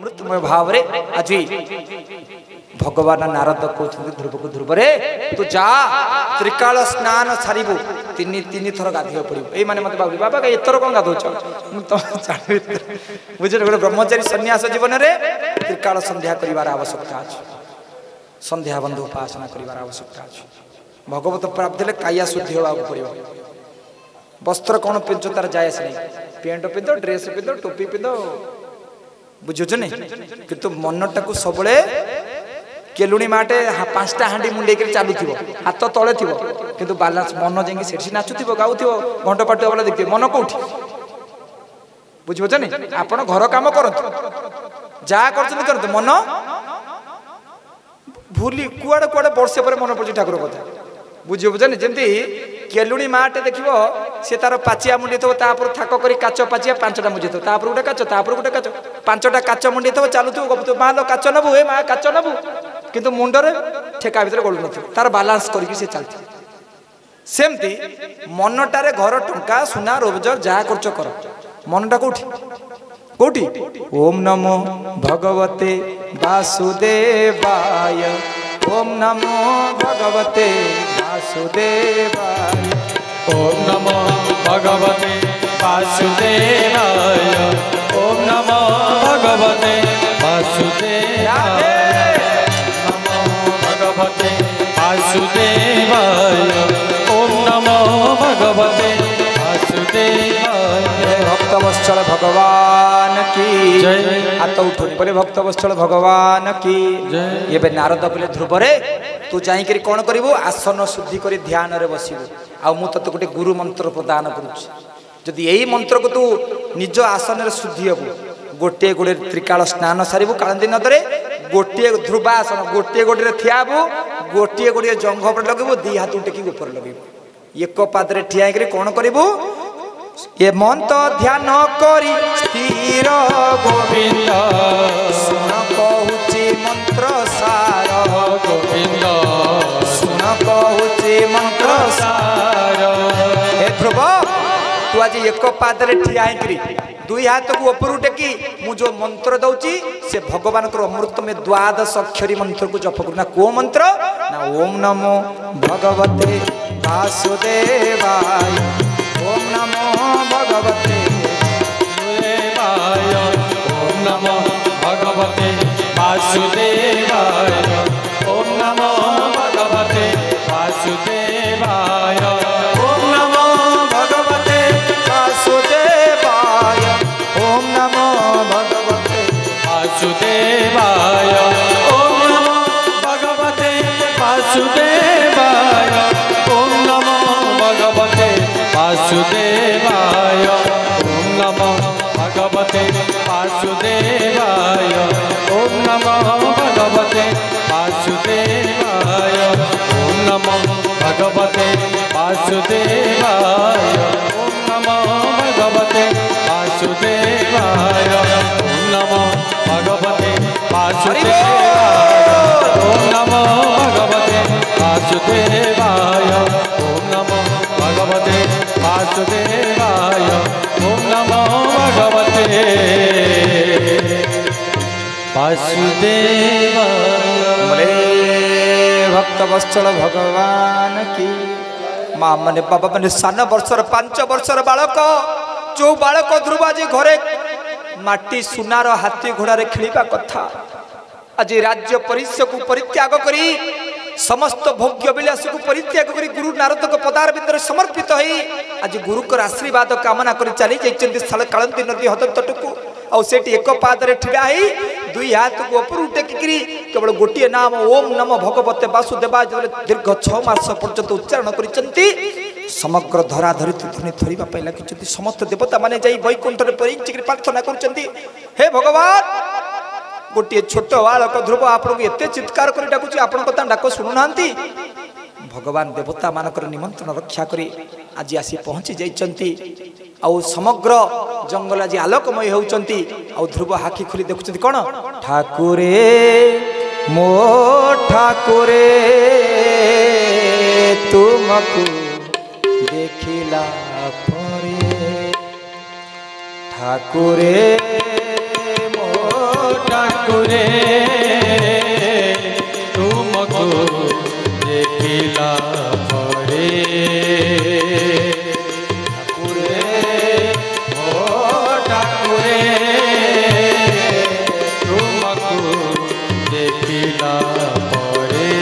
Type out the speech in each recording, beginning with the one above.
अमृतमय भाव रे आज भगवान नारद कहते ध्रुव को ध्रुव रे तू जा त्रिकाल स्नान सारिबु तीन थर गाधिया पड़ो ये मैंने मत बाबू बाबा एथर कौन गाधौच बुझे गोटे ब्रह्मचारी सन्यास जीवन में त्रिकाल संध्या करार आवश्यकता अच्छे संध्या बंधु उपासना करार आवश्यकता अच्छे भगवत प्राप्ति हेल्ले काया शुद्धि होगा पड़ो वस्त्र कौन पिंध तार जाए नहीं पेंट पिंध ड्रेस पिंध टोपी पिंध बुझुच नहीं कि मनटा को सब केलुणी माटे 5टा हांडी मुंडे चालू थी हाथ तले थी कि बालांस मन जाकि नाचुव गाँव घंट पाटुआ वाला देखिए मन कौटी बुझे नहीं आपण घर कम करतु जहाँ कर मन भूली कुआड़े कुआड़े वर्षे पर मन पड़े ठाकुर कथा बुझे जमी केलुणी माटे देख सी तार पाचिया मुंडी थो थाक कर काच पाचिया 5टा मुझे थो गोटे काच गोटे काच 5टा काच मुंडी थो चलु गपु माँ लो काच नबु ए माँ काच नबु किंतु मुंडरे ठेका भीतर गलु न तार बालांस करके सी चलती सेमती मनटारे घर टंका सुना रोजगार जहाँ कर मनटा कौटी कौटी ओम नमो भगवते वासुदेवाय ओम नमो भगवते वासुदेवाय ओम नमो भगवते वासुदेवाय ओम नमो भगवते वासुदेवाय नमो भगवते वासुदेवाय ओम नमो भगवते वासुदेवाय भक्तवत्सल भगवान की जय हाथ उठोनी बोले भक्तवत्सल भगवान की ये नारद बोले ध्रुव रे तू जाकर कौन करू आसन शुद्धि कर ध्यान रे बसबू आ मु तते गोटे गुरु मंत्र प्रदान करुच्ची जदि यही मंत्र को तू निज आसन रे शुद्धि हबू गोटे गोटे त्रिकाल स्नान सारू कालंदी नदरे गोटे ध्रुवासन गोटे गोटे ठियाबू गोटे गोटे जंघ पर लगेबू दी हाथ टेकी ऊपर लगेबू एक पादरे ठिया कौन करू ये मंत्र ध्यान करी स्थिर गोविंद सुन कहूची मंत्र सार गोविंद सुन कहूची मंत्र सार हे ध्रुव तू आज एक पादरे ठिया दुई हाथ को ऊपर टेकी मु जो मंत्र दौची से भगवान को अमृत में द्वादश अक्षरी मंत्र को जप करू ना को मंत्र ना ओम नमो भगवते वासुदेवाय ओम नमो भगवते वासुदेवाय ओम नमो भगवते वासुदेवाय ओम नमो भगवते वासुदेवाय ओम नमो भगवते वासुदेवाय ओम नमो भगवते वासुदेवाय ओम नमो भगवते वासुदेवाय ओम नमो भगवते वासुदेवाय ओम नमो भगवते वासुदेवाय ओम नमो भगवते वासुदेवाय ओम नमो भगवते वासुदेवाय ओम नमो भगवते वासुदेवाय ओम नमो भगवते वासुदेवाय ओम नमो भगवते वासुदेवाय ओम नमो भगवते वासुदेवाय ओम नमो भगवते वासुदेवाय भक्तवत्सल भगवान की माँ मैंने बाबा मैंने सान वर्षर 5 वर्षर बालक जो बालक ध्रुव आज घरे माटी सुनार हाथी घोड़े खेलिबा कथा आज राज्य परिषद को परित्याग करी समस्त भोग्य विलास को परित्याग करी गुरु नारद को पदार बिंदर समर्पित होई आज गुरु को आशीर्वाद कामना कर चली जाइछन्ति स्थल कालंती नदी हद तटकू आ सेठी एक पादरे ठिड़ा ही दुई हाथ को ऊपर टेकिकी केवल गोटे नाम ओम नमो भगवते वासुदेवाय दीर्घ 6 मास पर्यंत उच्चारण करिसन्ति समग्र धराधरी ध्वनि थरिबा पई लागिसन्ति समस्त देवता माने जाई वैकुंठ रे परिचिक प्रार्थना करुचन्ति हे भगवान गोटे छोट बालक ध्रुव आपको एत चित्कार कर डाकुची आपण कथा डाक शुणु नांती भगवान देवता मानकर निमंत्रण रक्षा करी आज आसी पहुंची जाइछन्ति आउ समग्र जंगल आज आलोकमय होउछन्ति आउ ध्रुव हाखी खुली देखुछन्ति कोन ठाकुरे मो ठाकुरे तुमको देखिला परे ठाकुरे मो ठाकुरे तुमको देखिला परे ठाकुरे तुमको देखिला परे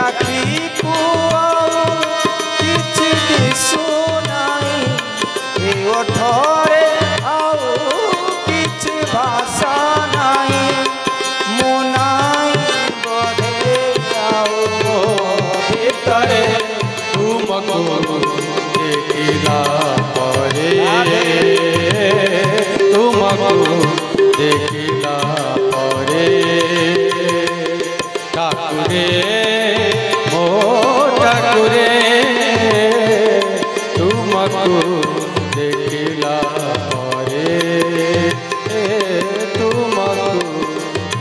आखि को किछि दिसुनाई ए ओठरे आउ किछि भाषा नाई मुनाई बधे आउ भीतरे तुमको देखिला परे तुमको देखिला परे ठाकुरे मो ठाकुरे तुमको देखिला परे तुमको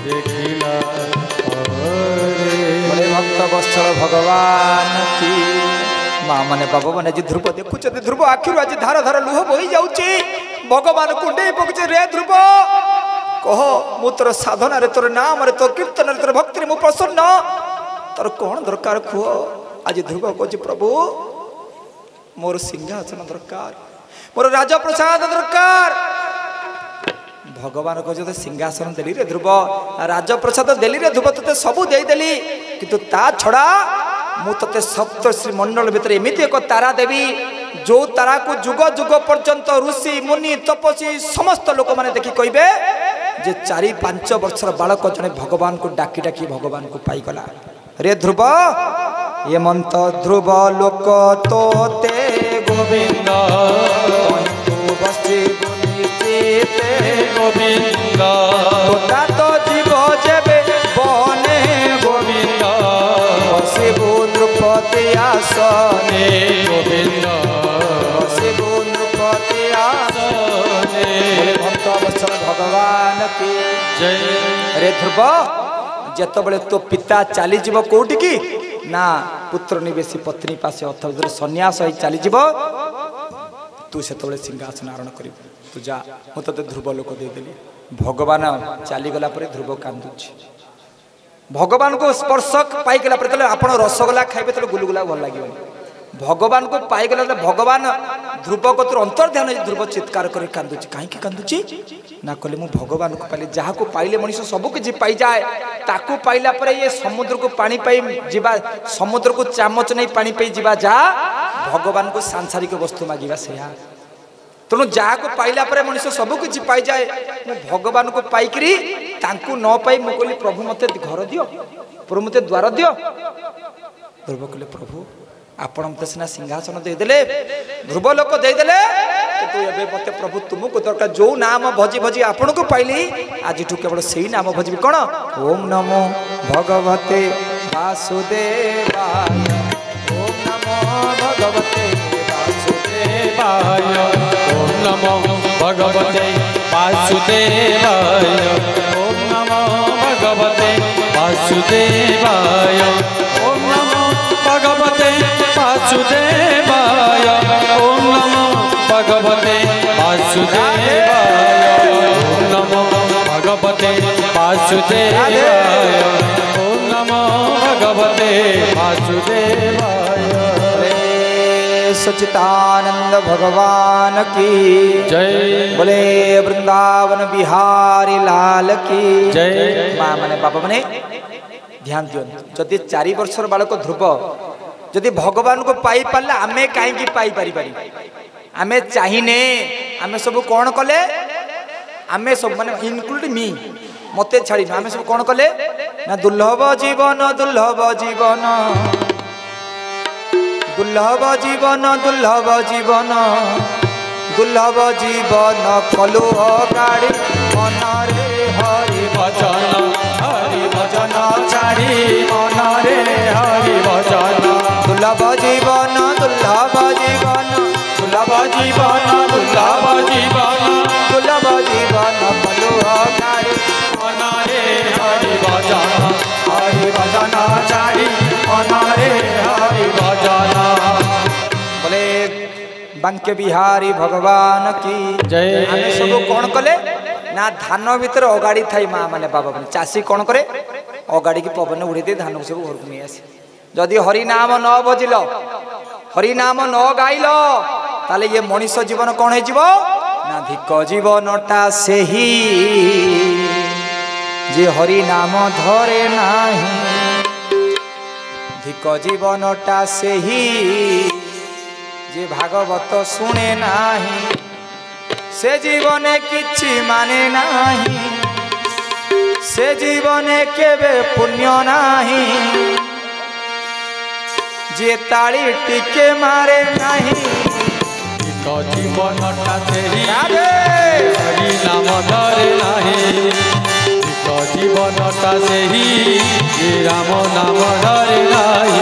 देखिला परे बोले भक्त वत्सल भगवान की माँ माने बाबा माने जी ध्रुव देखुच ध्रुव आखिर आज धार धार लुह बोही जाऊँगी भगवान कुंडे पकड़े रे ध्रुव कह मु तोर साधन तोर नाम तोर कीर्तन तोर भक्ति मु प्रसन्न तोर कौन दरकार खुह आज ध्रुव कह प्रभु मोर सिंहासन दरकार मोर राजप्रसाद दरकार भगवान कह सिंहासन देली रे ध्रुव राजप्रसाद देली रे ध्रुव ते सबू देदेली किंतु ता छड़ा मु ते सप्तर्षि मंडल भितर एमती एक तारा देवी जो तारा को जुग जुग पर्यंत ऋषि मुनि तपस्वी समस्त लोक माने देखि कहबे जे 4-5 वर्षर बालक जने भगवान को डाकी डाकी भगवान को पाईगला रे ध्रुव ये मंत ध्रुव लोक तोते गोविंद तू बसी बुनिते गोविंद तोता तो जीव जेबे बने गोविंद बसिबु नृपति आसने गोविंद बसिबु नृपति आसने भक्त वत्सल भगवान की जय रे ध्रुव जेतबेले तो पिता चली जीव कोठी की ना पुत्र निवेशी पत्नी पास अथवा सन्यास होई चली जीव तू सेतबेले सिंहासन आरोहण करिबु तू जा मु तते ध्रुव लोक देदेली भगवान चली गला परे ध्रुव कांदुछि भगवान को स्पर्श पाईगला पर आपण रसगोला खाइबे तो गुलगुला भल लागिबो भगवान को पाईगला भगवान ध्रुव को तोर अंतर ध्यान ध्रुव चित्कार कर कांदुची कहीं कांदुची ना कहले मु भगवान को पाइले जहाँ को पाइले मनीष सब किसी पाई जाए ताकू पाइला पर ये समुद्र को पानी पाई जीवा समुद्र को चामच नहीं पानी पाई जीवा जा भगवान को सांसारिक वस्तु मागिबा सेया तेणु जहाँ को पाइला पर मनीष सब किसी पाई जाए मु भगवान को पाइकरी तांकू न पाई मु कहली प्रभु मते घर दियो प्रभु मते द्वार दियो ध्रुव कहले प्रभु आपण मत सीना सिंहासन देदेले ध्रुव लोक देदेले किंतु एबे मते प्रभु तुमको दरकार जो नाम भजी भजी आपण को पाइली आज केवल सही नाम भजबी कौन ओम नमो भगवते वासुदेवाय ओम नमो भगवते वासुदेवाय ओम नमो भगवते वासुदेवाय ओम नमो भगवते वासुदेवाय ओम नमो भगवते वासुदेवाय ओम नमो भगवते वासुदेवाय ओम नमो भगवते वासुदेवाय ओम नमो भगवते वासुदेवाय सच्चिदानंद भगवान की जय बोले वृंदावन बिहारी लाल की जय माँ माने बाबा माने ध्यान दियो जदि 4 वर्षर बालक ध्रुव जदि भगवान को पाई पारला आमे काहे पाई पारि पारि आमे चाहिने आमे सब कौन कले आमे सब माने इनक्लूड मी मते छाड़ी आमे सब कौन कले ना दुर्लभ जीवन दुर्लभ जीवन दुर्लभ जीवन दुर्लभ जीवन दुर्लभ जीवन कलु गाड़ी मन रे हरि भजन हरि भजन छाड़ी मन रे हरि भजन दुर्लभ जीवन दुर्लभ जीवन दुर्लभ जीवन दुर्लभ जीवन दुर्लभ जीवन कलु गाड़ी मन रे हरि भजन छाड़ी मन रे हरि भजन बोले बांके बिहारी भगवान की जय आमे सब कौन कले ना धान भितर अगाड़ी थाई माँ माने बाबा माने चाषी कौन करे अगाड़ी की पवन उड़ी दे धान को सब घर को नहीं आसे जदि हरिनाम न बजिल हरिनाम न गाइल ताले ये मनीष जीवन कौन हो ना धिक जीवनटा से ही जे हरिनाम धरे नाही धिक जीवनटा से ही जे भागवत शुणे नाही से जीवने किछि माने नाही से जीवने केबे पुण्य नाही जे ताली टिके मारे नाही जीवनटा से ही हरि नाम धरे नाही जीवनटा से ही राम नाम धरे नाही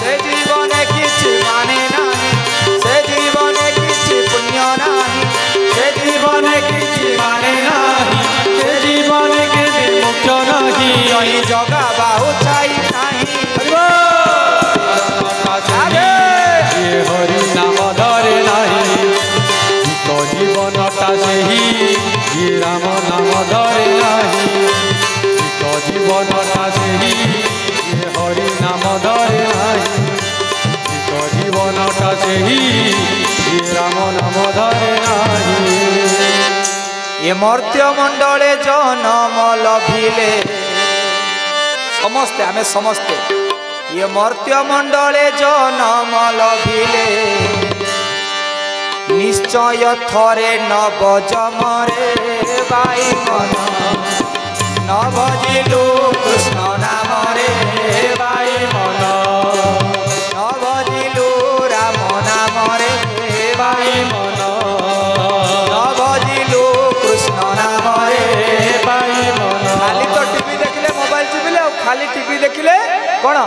से जीवने किछि माने नाही से जीवने किछि पुण्य नाही से जीवने किछि माने नाही से जीवने के मुख्य नाही यही जगा बाहु छाई नाही हरि नाम धरे नाही जीवनटा से ही राम नाम धरे नाही जीवनटा से ही हरि नाम धरे नाही जीवनटा से ही राम नाम धरे नाही ये मर्त्य मंडले जनम लभिले समस्ते आमे समस्ते ये मर्त्य मंडले जनम लभिले निश्चय थरे नव जमरे बाई मन न भजिलु कृष्ण नाम रे बाई मन न भजिलु राम नाम रे बाई मन न भजिलु कृष्ण नाम रे बाई मन खाली तो टीवी देखिले मोबाइल चिपिले और खाली टीवी देखिले कौन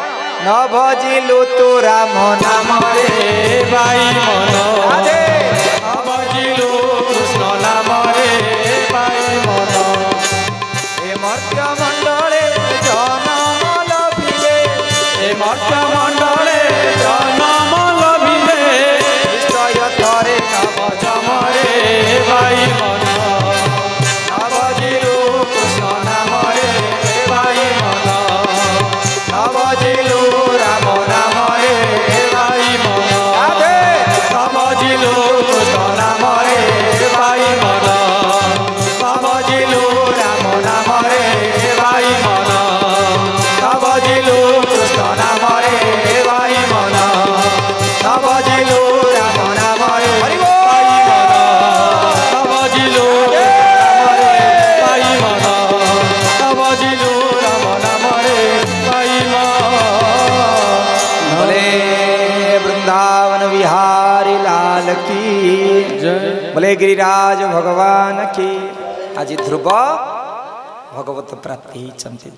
न भजिलु तू राम नाम रे बाई मन आदे न भजिलु कृष्ण नाम रे बाई मन ए मर्त्य मंडले जनम लभिले ए मर्त्य मंडले जनम लभिले निश्चय थरे नव जमरे बाई मन न भजिलु कृष्ण नाम रे बाई मन न भजिलु राम नाम रे बाई मन आदे न भजिलु कृष्ण नाम रे बाई मन न भजिलु राम नाम रे बाई मन न भजिलु कृष्ण नाम रे बाई मन न भजिलु राम नाम रे हरि बाई मन न भजिलु बाई मन न भजिलु राम नाम रे बाई मन बोले वृंदावन विहारी लाल की जय बोले गिरिराज भगवान की आज ध्रुव भगवत प्राप्ति चंती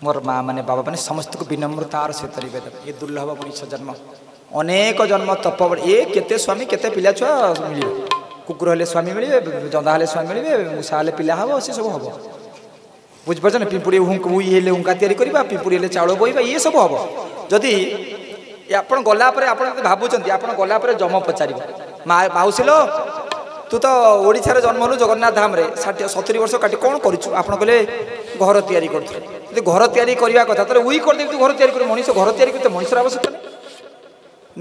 मोर माँ माने बाबा माने समस्त को विनम्रतार सहित निवेदन ये दुर्लभ मनुष्य जन्म अनेक जन्म तप ये केते स्वामी केते पिला छुआ मिलिबे कुकुर हेले स्वामी मिलिबे जंदा हेले स्वामी मिलिबे मूषा हेले पिला हबो से सब हबो बुझ परछ न पिंपुड़ी उई हेले उंका तयारी करबा पिंपुड़ी हेले चाउल बोइबा ये सब हबो जदि आपण गला परे आपण भाबुचंती आपण गला परे जम पचारिबो माउसिलो तू तो ओडिशा रे जन्म हलु जगन्नाथ धाम रे 60-70 वर्ष काटी कौन करिछु आपण कहले घर तयारी करथु यदि घर तयारी करिया कथा त उई कर दे तू घर तयारी कर मनीष घर तयारी करते मनीष आवश्यकता नहीं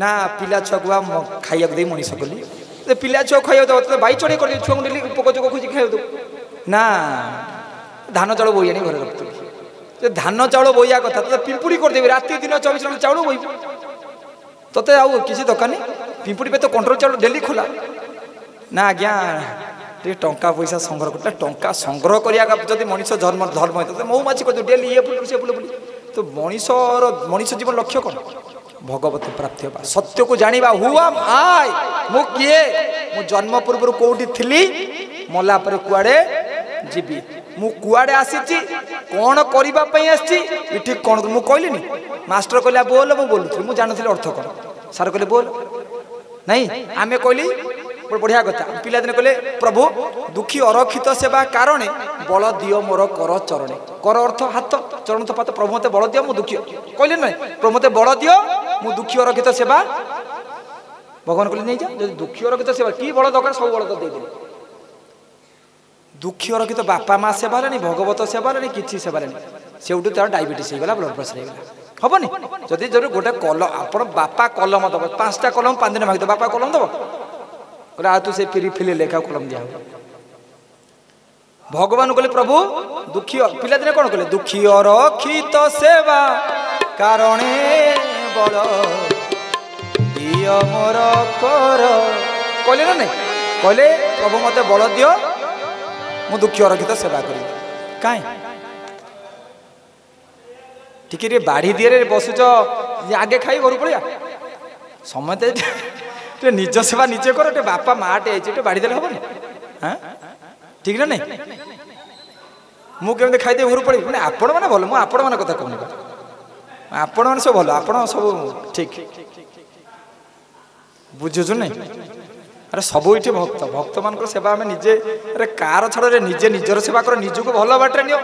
ना पिला छुआ को खाइया दे मनीष कली पिला छुआ खाइया दो तो बाई चढ़े कर छुआ डेली पोक चोक खोजी खाइया दो ना धान चाउल बोई आनी घर रखतु धान चाउल बोइया कथा तो पिंपुड़ी कर देबे राति दिन 24 घंटा चाउल बोई तते आउ किसी दरकार नहीं पिंपुड़ी पे तो कंट्रोल चाउल डेली खोला ना आज्ञा टे टंका पैसा संग्रह करता टंका संग्रह करिया जदि मनीष धर्म धर्म तो मौमाछी कर डेली ये फुल से फुल तो मनीष जीवन लक्ष्य कौन भगवत प्राप्ति होगा सत्य को जानिबा हु एम आई मु किए मु जन्म पूर्व कोठी थिली मला पर कुआडे जीवी मु कुआडे आसीची कोन करिबा पई आसी इठी कोन मु कहलिनी मास्टर कहला बोल मु बोलुथि मु जानथिले अर्थ कोन सर कहले बोल नहीं आमे कहली बढ़िया कथा पिला दिन कहले प्रभु दुखी अरक्षित सेवा कारण बल दियो मोर कर चरणे कर अर्थ हाथ चरण तो पात प्रभु मते बल दियो मु दुखी कहले ना प्रभु मते बल दियो मु दुखी अरक्षित सेवा भगवान कहले नहीं जा दुखी अरक्षित सेवा की बल दरकार सब बल तो दे दे दुखी रखी तो बापा माँ सेवा हेनी भगवत सेवा हेनी कि सेवा हेनी से तार डायबिटीज होगा ब्लड प्रेसर होगा हेनी जदि जरूर गोटे कलम आप बापा कलम दब 5टा कलम 5 दिन मागिद बापा कलम दब कहले आ तू से फिरी फिले लेखा कलम दिया भगवान कहले प्रभु दुखी पिला दिने कौन कहले दुखी रखित सेवा कारणे बड़ दिय मोर कर कहले ना नहीं कहले प्रभु मते बल दियो मु दुखी रखित सेवा करी काई टिके बाढ़ी दिए बसुच आगे खाई घर पड़िया समय तो निज सेवा निजे कर बापा माटे आई बाढ़ी देले हेनी हाँ ठीक ना नहीं मुझे खाई घर पड़ी मैंने आपण मैंने भल मुझे आपण मैंने कथा कहूँ आपण मैंने सब भल आप सब ठीक बुझुचु नहीं अरे सब ये भक्त भक्त मान सेवा आम निजे अरे कार छड़े निजे निजर सेवा कर निजक भल बाटे नियो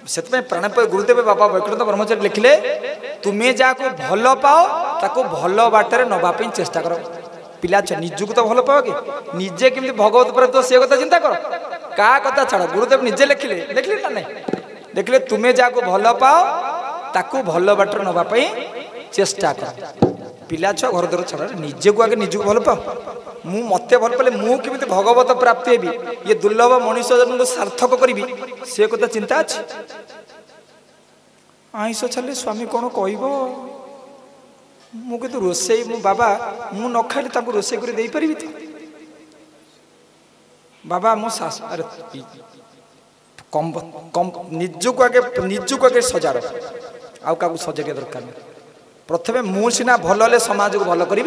से प्राणाप गुरुदेव बाबा वैकुंठ ब्रह्मचारी लिखिले तुम्हें जहाँ भल पाओ ताको भल बाटर नवाप चेष्टा कर पिला निजक तो भल पाओ कि निजे केमती भगवत पर तो से कथा चिंता कर का कथा छाड़ गुरुदेव निजे लिखिले लिखिले ना नहीं लिखिले तुम्हें जहाँ भल पाओ ताको भल बाटर नवाप चेष्टा कर पिला छुआ घर द्वार छाड़ निजे को आगे निजक भल पाओ मु मत भल पाले मुझे भगवत प्राप्ति हेबी ये दुर्लभ मनुष्य जन्म को सार्थक करी से कथा चिंता अच्छी आईस छाड़े स्वामी कौन कह मुझे रोसे मो बाबा मु न खाई रोसे कर पारि तो बाबा मो सास अरे कम कम निजक आगे सजार आउ क्या सजेगा दरकार नहीं प्रथम मु सीना भल हेल्ले समाज को भल करी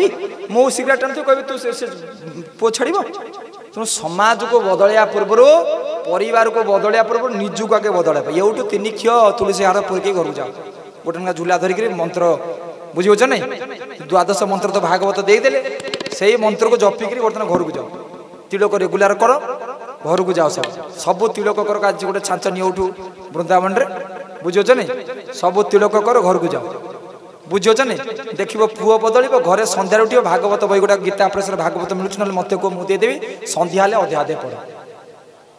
मो सिगरेट टाणु कह तू से पु छाड़ तेणु समाज को बदलिया पूर्व परिवार को बदलिया पूर्व निजक आगे बदल ये 3 क्षीय तुलसी हार पुरक घर जाओ गोटे झूला धरिक मंत्र बुझीच नहीं द्वादश मंत्र तो भागवत देदेले से मंत्र को जपिक बर्तमान घर को जाओ तिलक रेगुलार कर घर को जाओ सब तिलक कर आज गोटे छांच नि उठू वृंदावन बुझीच नहीं सब तिलक कर घर को जाओ बुझीच नहीं देख पुओ बदल घरे सन्धार उठ भागवत बही गुड़ा गीता प्रेसर भागवत मिलूँ ना मत को मुदेदेवी सन्ध्या हेल्ले अधे अधे पढ़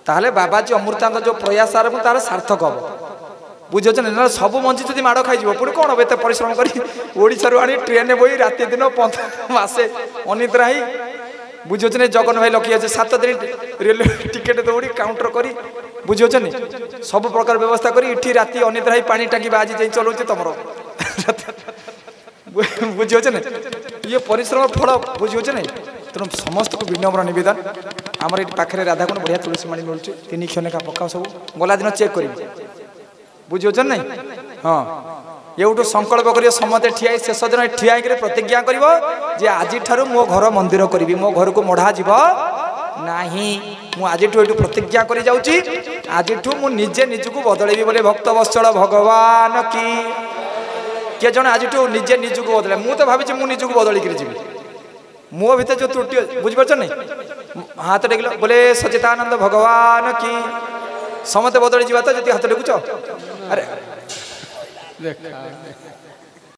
ताहले बाबाजी अमृतांग जो प्रयास आरंभ तार सार्थक हम बुझीच ना सब मंजी जब माड़ खाई पुणी कौन हम एत परिश्रम कर आनी ट्रेन बही राति दिन 15 मासे अनिद्रा ही बुझीच नहीं जगन भाई लखी अच्छे 7 दिन रेलवे टिकेट दौड़ी काउंटर कर बुझीच नहीं सब प्रकार व्यवस्था कर राति अनिद्रा ही पानी टाँगी आज जाए चलाऊे तुम बुझीच ना ये परिश्रम फल बुझीच नहीं तेणु समस्त को विनम्र नवेदन आमर ये पाखे राधाकुंड बढ़िया तुलसी माणी मिलूँ 3 क्षण लेखा पकाओ सब गला दिन चेक कर बुझीच नहीं हाँ ये संकल्प कर समते ठिया शेष दिन ठिया प्रतिज्ञा कर आज मो घर मंदिर करी मो घर को मढ़ा जीव नहीं मुझे प्रतिज्ञा कर जाऊँगी आज निजे निजक बदलैबी बोले भक्त वत्सल भगवान की किए जन आज निजे निजक बदल मुझे भावी मुझे निजक बदलिक जी मो भर जो त्रुटि बुझीपार नहीं हाथ टेक बोले सचितानंद भगवान की समते बदली जावा तो जी हाथ टेकुच अरे